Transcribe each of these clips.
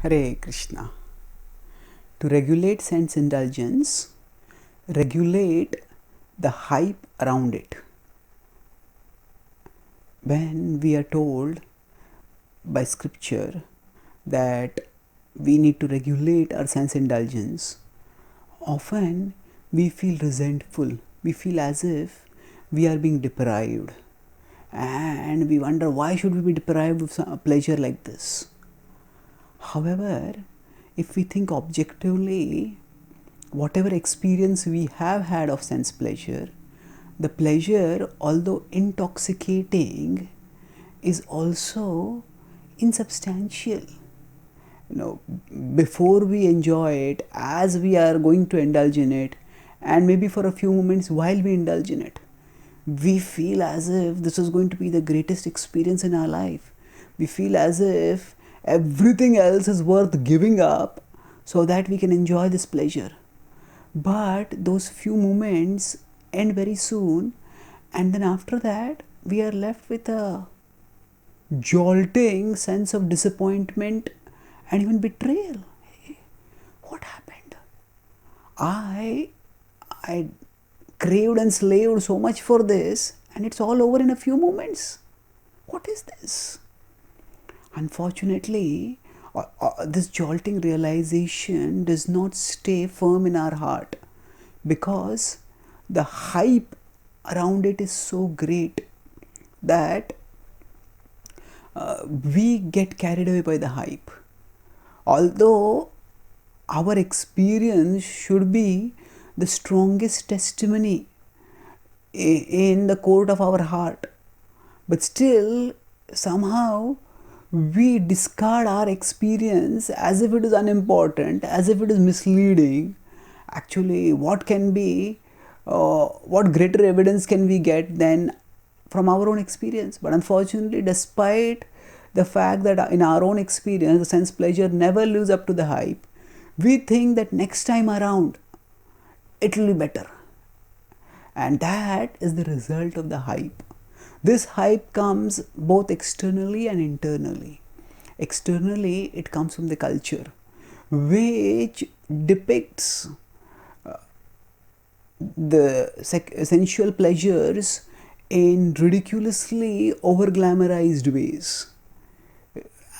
Hare Krishna. To regulate sense indulgence, regulate the hype around it. When we are told by scripture that we need to regulate our sense indulgence, often we feel resentful. We feel as if we are being deprived. And we wonder why should we be deprived of a pleasure like this. However, if we think objectively, whatever experience we have had of sense pleasure, the pleasure, although intoxicating, is also insubstantial. Before we enjoy it, as we are going to indulge in it, and maybe for a few moments while we indulge in it, we feel as if this is going to be the greatest experience in our life. We feel as if everything else is worth giving up so that we can enjoy this pleasure. But those few moments end very soon, and then after that, we are left with a jolting sense of disappointment and even betrayal. Hey, what happened? I craved and slaved so much for this, and it's all over in a few moments. What is this? Unfortunately, this jolting realization does not stay firm in our heart because the hype around it is so great that we get carried away by the hype. Although our experience should be the strongest testimony in the court of our heart, but still somehow we discard our experience as if it is unimportant, as if it is misleading. Actually, what greater evidence can we get than from our own experience? But unfortunately, despite the fact that in our own experience, the sense pleasure never lives up to the hype, we think that next time around, it will be better. And that is the result of the hype. This hype comes both externally and internally. Externally, it comes from the culture, which depicts the sensual pleasures in ridiculously over glamorized ways,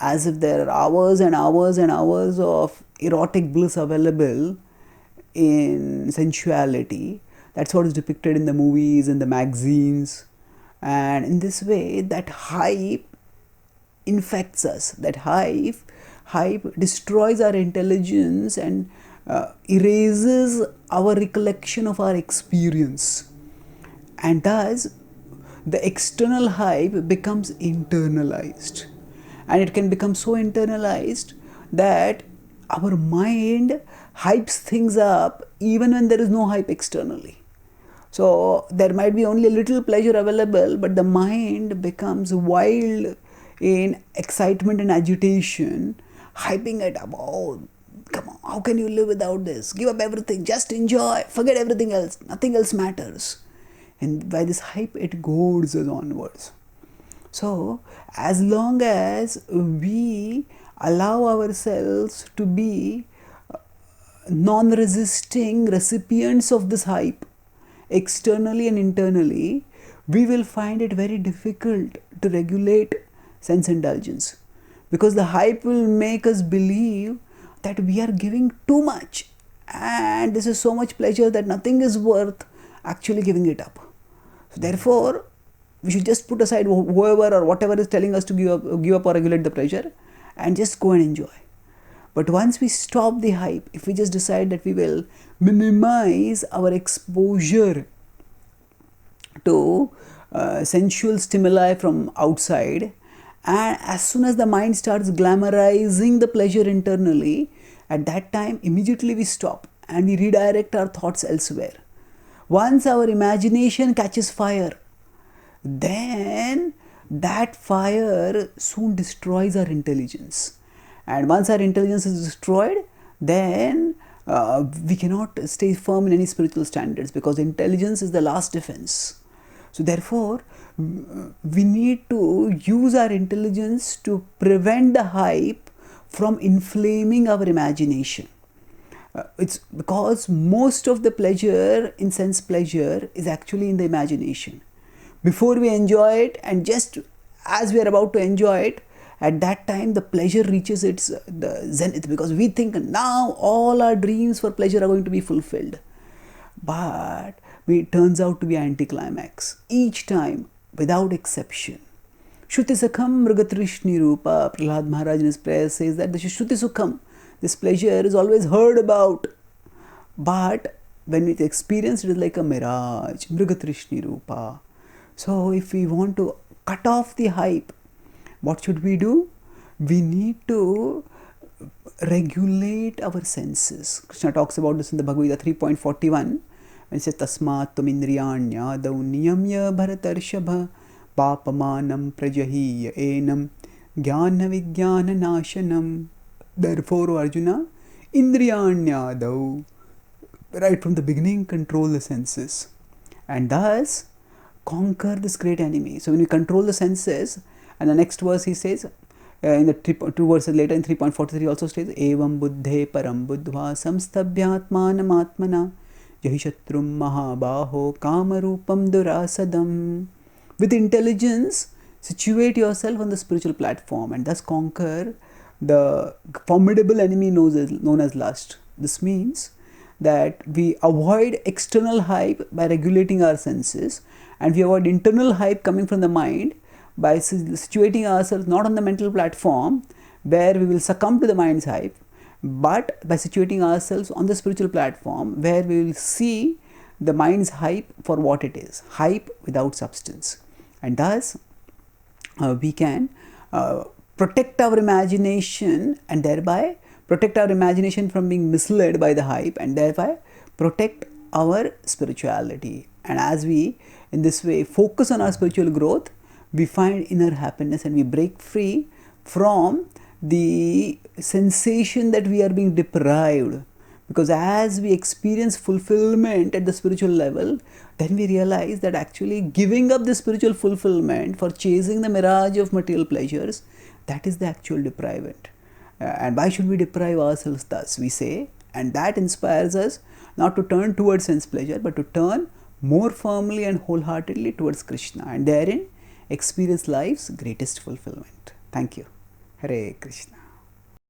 as if there are hours and hours and hours of erotic bliss available in sensuality. That's what is depicted in the movies and the magazines. And in this way, that hype infects us. That hype destroys our intelligence and erases our recollection of our experience. And thus, the external hype becomes internalized. And it can become so internalized that our mind hypes things up even when there is no hype externally. So there might be only a little pleasure available, but the mind becomes wild in excitement and agitation, hyping it up. Oh, come on, how can you live without this? Give up everything, just enjoy, forget everything else, nothing else matters. And by this hype, it goads us onwards. So, as long as we allow ourselves to be non resisting recipients of this hype, externally and internally, we will find it very difficult to regulate sense indulgence, because the hype will make us believe that we are giving too much and this is so much pleasure that nothing is worth actually giving it up. So therefore, we should just put aside whoever or whatever is telling us to give up or regulate the pleasure and just go and enjoy. But once we stop the hype, if we just decide that we will minimize our exposure to sensual stimuli from outside, and as soon as the mind starts glamorizing the pleasure internally, at that time immediately we stop and we redirect our thoughts elsewhere. Once our imagination catches fire, then that fire soon destroys our intelligence. And once our intelligence is destroyed, then we cannot stay firm in any spiritual standards, because intelligence is the last defense. So therefore, we need to use our intelligence to prevent the hype from inflaming our imagination. It's because most of the pleasure in sense pleasure is actually in the imagination. Before we enjoy it, and just as we are about to enjoy it, at that time the pleasure reaches its the zenith, because we think now all our dreams for pleasure are going to be fulfilled. But it turns out to be anticlimax each time, without exception. Shruti Sakham Mrigatrishni Rupa. Prahlad Maharaj in his prayer says that this is Shruti Sukham. This pleasure is always heard about. But when it's experienced, it is like a mirage. Mrigatrishni Rupa. So if we want to cut off the hype, what should we do? We need to regulate our senses. Krishna talks about this in the Bhagavad Gita 3.41. When he says, Tasmat tumindriyanya dau niyamya bharatarshabha papamanam prajahiya enam jnana vijnana nashanam. Therefore, Arjuna, indriyanya dau, right from the beginning, control the senses and thus conquer this great enemy. So when we control the senses, and the next verse he says, in the two verses later in 3.43 also states, Evam buddhe param buddhva samstabhyatmanam atmana jahishatrum mahabaho kamarupam durasadam. With intelligence, situate yourself on the spiritual platform and thus conquer the formidable enemy known as lust. This means that we avoid external hype by regulating our senses, and we avoid internal hype coming from the mind by situating ourselves not on the mental platform where we will succumb to the mind's hype, but by situating ourselves on the spiritual platform where we will see the mind's hype for what it is, hype without substance. And thus we can protect our imagination, and thereby protect our imagination from being misled by the hype, and thereby protect our spirituality. And as we in this way focus on our spiritual growth, we find inner happiness and we break free from the sensation that we are being deprived. Because as we experience fulfillment at the spiritual level, then we realize that actually giving up the spiritual fulfillment for chasing the mirage of material pleasures, that is the actual deprivement. And why should we deprive ourselves thus, we say? And that inspires us not to turn towards sense pleasure, but to turn more firmly and wholeheartedly towards Krishna, and therein experience life's greatest fulfillment. Thank you. Hare Krishna.